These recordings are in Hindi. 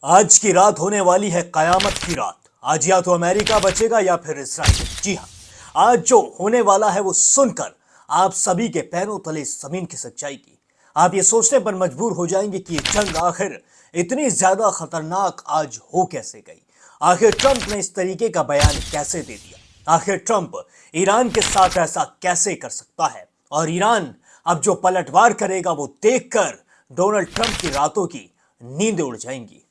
आज की रात होने वाली है कयामत की रात। आज या तो अमेरिका बचेगा या फिर इसराइल। जी हाँ, आज जो होने वाला है वो सुनकर आप सभी के पैरों तले जमीन खिसक जाएगी। आप ये सोचने पर मजबूर हो जाएंगे कि ये जंग आखिर इतनी ज्यादा खतरनाक आज हो कैसे गई। आखिर ट्रंप ने इस तरीके का बयान कैसे दे दिया। आखिर ट्रंप ईरान के साथ ऐसा कैसे कर सकता है, और ईरान अब जो पलटवार करेगा वो देखकर डोनाल्ड ट्रंप की रातों की नींद उड़ जाएंगी।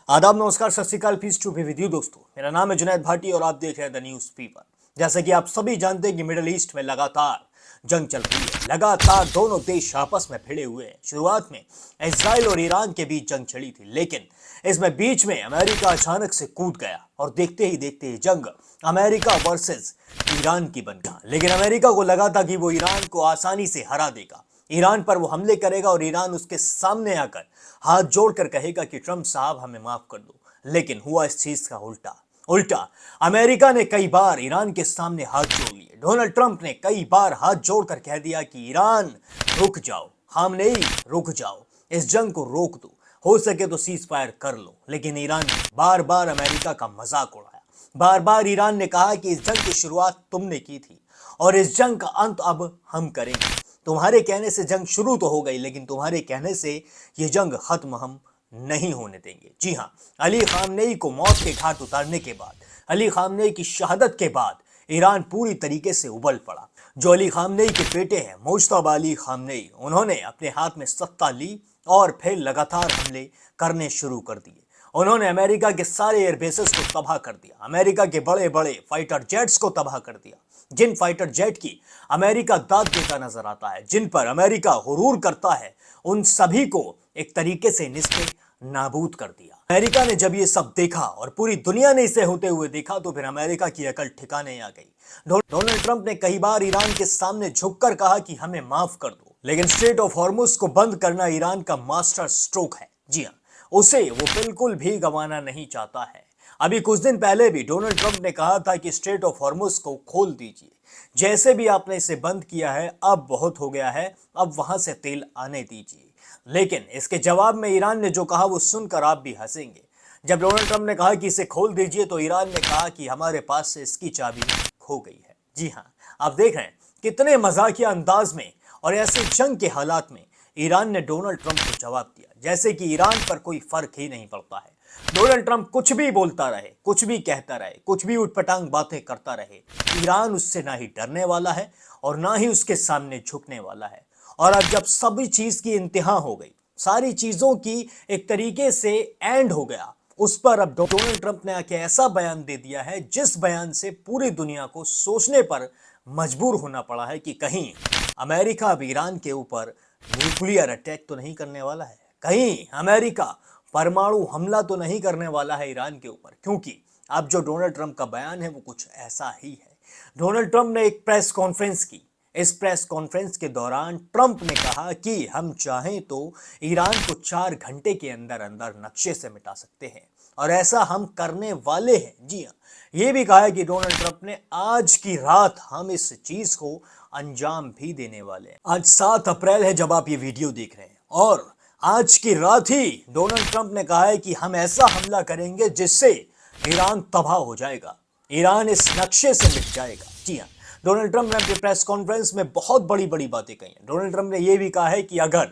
आदाब, नमस्कार, Sat Shri Akal, peace to be with you दोस्तों। मेरा नाम है जुनैद भाटी और आप देख रहे हैं द न्यूज पेपर। जैसे कि आप सभी जानते हैं कि मिडिल ईस्ट में लगातार जंग चल रही है। लगातार दोनों देश आपस में भिड़े हुए हैं। शुरुआत में इजराइल और ईरान के बीच जंग छिड़ी थी, लेकिन इसमें बीच में अमेरिका अचानक से कूद गया और देखते ही देखते ये जंग अमेरिका वर्सेस ईरान की बन गया। लेकिन अमेरिका को लगा था कि वो ईरान को आसानी से हरा देगा, ईरान पर वो हमले करेगा और ईरान उसके सामने आकर हाथ जोड़कर कहेगा कि ट्रंप साहब हमें माफ कर दो। लेकिन हुआ इस चीज का उल्टा। उल्टा अमेरिका ने कई बार ईरान के सामने हाथ जोड़ लिए। डोनाल्ड ट्रंप ने कई बार हाथ जोड़कर कह दिया कि ईरान रुक जाओ, खामनेई रुक जाओ, इस जंग को रोक दो, हो सके तो सीज फायर कर लो। लेकिन ईरान ने बार बार अमेरिका का मजाक उड़ाया। बार बार ईरान ने कहा कि इस जंग की शुरुआत तुमने की थी और इस जंग का अंत अब हम करेंगे। तुम्हारे कहने से जंग शुरू तो हो गई, लेकिन तुम्हारे कहने से ये जंग खत्म हम नहीं होने देंगे। जी हाँ, अली खामनेई को मौत के घाट उतारने के बाद, अली खामनेई की शहादत के बाद ईरान पूरी तरीके से उबल पड़ा। जो अली खामनेई के बेटे हैं मुज्तबा अली खामनेई, उन्होंने अपने हाथ में सत्ता ली और फिर लगातार हमले करने शुरू कर दिए। उन्होंने अमेरिका के सारे एयरबेसेस को तबाह कर दिया, अमेरिका के बड़े बड़े फाइटर जेट्स को तबाह कर दिया। जिन फाइटर जेट की अमेरिका दाद देता नजर आता है, जिन पर अमेरिका हुरूर करता है, उन सभी को एक तरीके से निस्ते नाबूद कर दिया। अमेरिका ने जब ये सब देखा और पूरी दुनिया ने इसे होते हुए देखा, तो फिर अमेरिका की अकल ठिकाने आ गई। डोनाल्ड ट्रंप ने कई बार ईरान के सामने झुककर कहा कि हमें माफ कर दो, लेकिन स्ट्रेट ऑफ हॉर्मुज को बंद करना ईरान का मास्टर स्ट्रोक है। जी हाँ, उसे वो बिल्कुल भी गंवाना नहीं चाहता है। अभी कुछ दिन पहले भी डोनाल्ड ट्रंप ने कहा था कि स्ट्रेट ऑफ हॉर्मुज को खोल दीजिए, जैसे भी आपने इसे बंद किया है अब बहुत हो गया है, अब वहां से तेल आने दीजिए। लेकिन इसके जवाब में ईरान ने जो कहा वो सुनकर आप भी हंसेंगे। जब डोनाल्ड ट्रंप ने कहा कि इसे खोल दीजिए, तो ईरान ने कहा कि हमारे पास से इसकी चाबी खो गई है। जी हाँ, आप देख रहे हैं कितने मजाकिया अंदाज में और ऐसे जंग के हालात में ईरान ने डोनाल्ड ट्रंप को जवाब दिया, जैसे कि ईरान पर कोई फर्क ही नहीं पड़ता है। डोनाल्ड ट्रंप कुछ भी बोलता रहे, कुछ भी कहता रहे, कुछ भी उटपटांग बातें करता रहे, ईरान उससे ना ही डरने वाला है और ना ही उसके सामने झुकने वाला है। और अब जब सभी चीज की इंतहा हो गई, सारी चीजों की एक तरीके से एंड हो गया, उस पर अब डोनाल्ड ट्रंप ने आके ऐसा बयान दे दिया है, जिस बयान से पूरी दुनिया को सोचने पर मजबूर होना पड़ा है कि कहीं अमेरिका अब ईरान के ऊपर न्यूक्लियर अटैक तो नहीं करने वाला है, कहीं अमेरिका परमाणु हमला तो नहीं करने वाला है ईरान के ऊपर। क्योंकि अब जो डोनाल्ड ट्रंप का बयान है वो कुछ ऐसा ही है। डोनाल्ड ट्रंप ने एक प्रेस कॉन्फ्रेंस की। इस प्रेस कॉन्फ्रेंस के दौरान ट्रंप ने कहा कि हम चाहें तो ईरान को 4 घंटे के अंदर अंदर नक्शे से मिटा सकते हैं, और ऐसा हम करने वाले हैं। जी हाँ, ये भी कहा है कि डोनाल्ड ट्रंप ने आज की रात हम इस चीज को अंजाम भी देने वाले हैं। आज 7 अप्रैल है जब आप ये वीडियो देख रहे हैं, और आज की रात ही डोनाल्ड ट्रंप ने कहा है कि हम ऐसा हमला करेंगे जिससे ईरान तबाह हो जाएगा, ईरान इस नक्शे से मिट जाएगा। जी हाँ, डोनाल्ड ट्रंप ने अपनी प्रेस कॉन्फ्रेंस में बहुत बड़ी बड़ी बातें कही हैं। डोनाल्ड ट्रंप ने यह भी कहा है कि अगर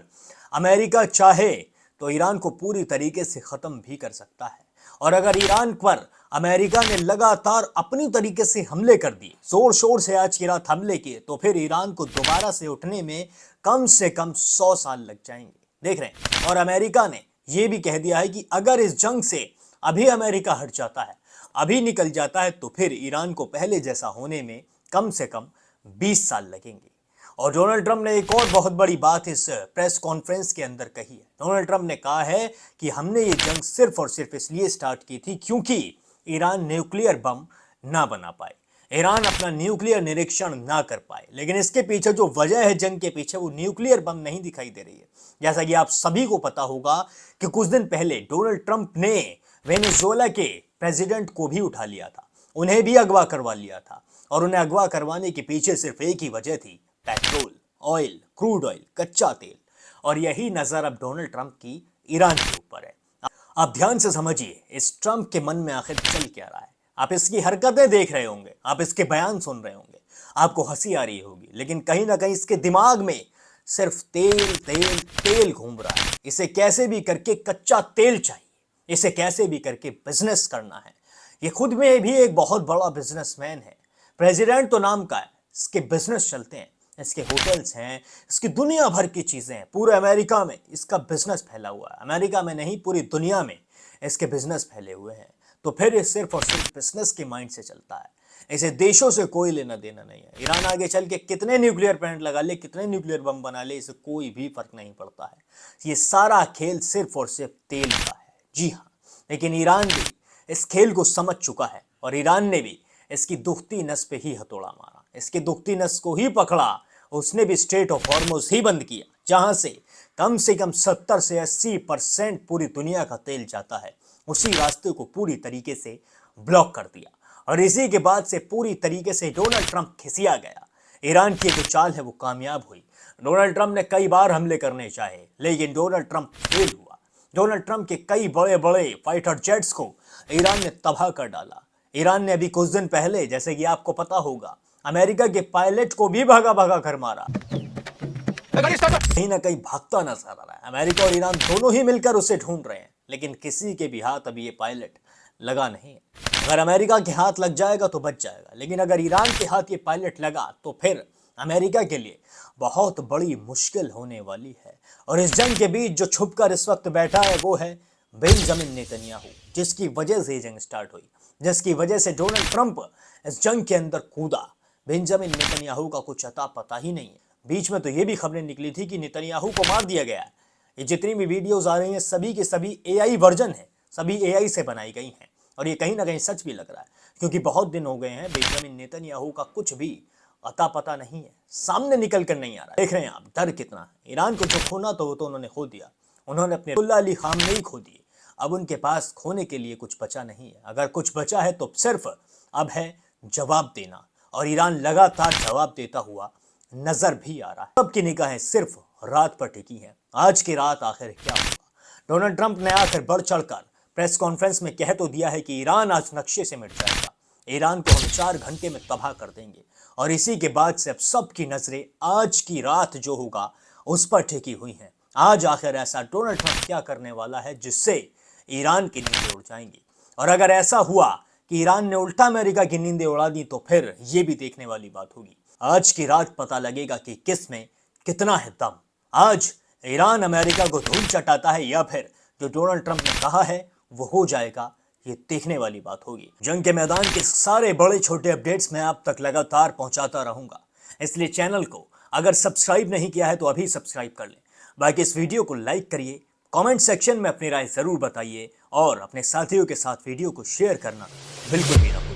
अमेरिका चाहे तो ईरान को पूरी तरीके से खत्म भी कर सकता है, और अगर ईरान पर अमेरिका ने लगातार अपनी तरीके से हमले कर दिए, जोर शोर से आज की रात हमले किए, तो फिर ईरान को दोबारा से उठने में कम से कम 100 साल लग जाएंगे। देख रहे हैं, और अमेरिका ने यह भी कह दिया है कि अगर इस जंग से अभी अमेरिका हट जाता है, अभी निकल जाता है, तो फिर ईरान को पहले जैसा होने में कम से कम 20 साल लगेंगे। और डोनाल्ड ट्रंप ने एक और बहुत बड़ी बात इस प्रेस कॉन्फ्रेंस के अंदर कही है। डोनाल्ड ट्रंप ने कहा है कि हमने ये जंग सिर्फ और सिर्फ इसलिए स्टार्ट की थी क्योंकि ईरान न्यूक्लियर बम ना बना पाए, ईरान अपना न्यूक्लियर निरीक्षण ना कर पाए। लेकिन इसके पीछे जो वजह है जंग के पीछे, वो न्यूक्लियर बम नहीं दिखाई दे रही है। जैसा कि आप सभी को पता होगा कि कुछ दिन पहले डोनाल्ड ट्रंप ने वेनेजुएला के प्रेसिडेंट को भी उठा लिया था, उन्हें भी अगवा करवा लिया था, और उन्हें अगवा करवाने के पीछे सिर्फ एक ही वजह थी, पेट्रोल, ऑयल, क्रूड ऑयल, कच्चा तेल। और यही नजर अब डोनाल्ड ट्रंप की ईरान के ऊपर है। आप ध्यान से समझिए इस ट्रंप के मन में आखिर चल क्या रहा है। आप इसकी हरकतें देख रहे होंगे, आप इसके बयान सुन रहे होंगे, आपको हंसी आ रही होगी, लेकिन कहीं ना कहीं इसके दिमाग में सिर्फ तेल तेल तेल घूम रहा है। इसे कैसे भी करके कच्चा तेल चाहिए, इसे कैसे भी करके बिजनेस करना है। ये खुद में भी एक बहुत बड़ा बिजनेसमैन है। प्रेसिडेंट तो नाम का है, इसके बिजनेस चलते हैं, इसके होटल्स हैं, इसकी दुनिया भर की चीजें हैं। पूरे अमेरिका में इसका बिजनेस फैला हुआ है। अमेरिका में नहीं, पूरी दुनिया में इसके बिजनेस फैले हुए हैं। तो फिर ये सिर्फ और सिर्फ बिजनेस के माइंड से चलता है। इसे देशों से कोई लेना देना नहीं है। ईरान आगे चल के कितने न्यूक्लियर प्लांट लगा ले, कितने न्यूक्लियर बम बना ले, इसे कोई भी फर्क नहीं पड़ता है। ये सारा खेल सिर्फ और सिर्फ तेल का है। जी हाँ, लेकिन ईरान भी इस खेल को समझ चुका है और ईरान ने भी इसकी दुखती नस पे ही हथौड़ा मारा, इसकी दुखती नस को ही पकड़ा। उसने भी स्ट्रेट ऑफ हॉर्मुज़ ही बंद किया, जहां से कम 70 से 80% पूरी दुनिया का तेल जाता है। उसी रास्ते को पूरी तरीके से ब्लॉक कर दिया और इसी के बाद से पूरी तरीके से डोनाल्ड ट्रंप खिसिया गया। ईरान की जो चाल है वो कामयाब हुई। डोनाल्ड ट्रंप ने कई बार हमले करने चाहे, लेकिन डोनाल्ड ट्रंप फेल हुआ। डोनाल्ड ट्रंप के कई बड़े बड़े फाइटर जेट्स को ईरान ने तबाह कर डाला। ईरान ने अभी कुछ दिन पहले, जैसे कि आपको पता होगा, अमेरिका के पायलट को भी भगा भगा कर मारा। कहीं ना कहीं भागता नजर आ रहा है। अमेरिका और ईरान दोनों ही मिलकर उसे ढूंढ रहे हैं, लेकिन किसी के भी हाथ अभी ये पायलट लगा नहीं है। अगर अमेरिका के हाथ लग जाएगा तो बच जाएगा, लेकिन अगर ईरान के हाथ ये पायलट लगा तो फिर अमेरिका के लिए बहुत बड़ी मुश्किल होने वाली है। और इस जंग के बीच जो छुपकर इस वक्त बैठा है वो है बेंजामिन नेतन्याहू, जिसकी वजह से ये जंग स्टार्ट हुई, जिसकी वजह से डोनाल्ड ट्रंप इस जंग के अंदर कूदा। बेंजामिन नेतन्याहू का कुछ अता पता ही नहीं है। बीच में तो ये भी खबरें निकली थी कि नेतन्याहू को मार दिया गया है। ये जितनी भी वीडियोस आ रही हैं सभी के सभी एआई वर्जन है, सभी एआई से बनाई गई हैं। और ये कहीं ना कहीं सच भी लग रहा है, क्योंकि बहुत दिन हो गए हैं बेंजामिन नेतन्याहू का कुछ भी अता पता नहीं है, सामने निकल कर नहीं आ रहा है। देख रहे हैं आप डर कितना है। ईरान को जो खोना तो वो तो उन्होंने खो दिया, उन्होंने अपने अब्दुल्ला अली खामनेई खो दिए। अब उनके पास खोने के लिए कुछ बचा नहीं है। अगर कुछ बचा है तो सिर्फ अब है जवाब देना, और ईरान लगातार जवाब देता हुआ नजर भी आ रहा है। सबकी निगाहें सिर्फ रात पर टिकी हैं। आज की रात आखिर क्या होगा। डोनाल्ड ट्रंप ने आखिर बढ़ चढ़कर प्रेस कॉन्फ्रेंस में कह तो दिया है कि ईरान आज नक्शे से मिट जाएगा, ईरान को हम 4 घंटे में तबाह कर देंगे। और इसी के बाद से अब सबकी नजरें आज की रात जो होगा उस पर टिकी हुई हैं। आज आखिर ऐसा डोनाल्ड ट्रंप क्या करने वाला है जिससे ईरान की नींदें उड़ जाएंगी। और अगर ऐसा हुआ कि ईरान ने उल्टा अमेरिका की नींदें उड़ा दी तो फिर ये भी देखने वाली बात होगी। आज की रात पता लगेगा कि किस में कितना है दम। आज ईरान अमेरिका को धूल चटाता है या फिर जो डोनाल्ड ट्रंप ने कहा है वो हो जाएगा, ये देखने वाली बात होगी। जंग के मैदान के सारे बड़े छोटे अपडेट्स मैं आप तक लगातार पहुंचाता रहूंगा, इसलिए चैनल को अगर सब्सक्राइब नहीं किया है तो अभी सब्सक्राइब कर लें। बाकी इस वीडियो को लाइक करिए, कमेंट सेक्शन में अपनी राय जरूर बताइए और अपने साथियों के साथ वीडियो को शेयर करना बिल्कुल भी ना भूलें।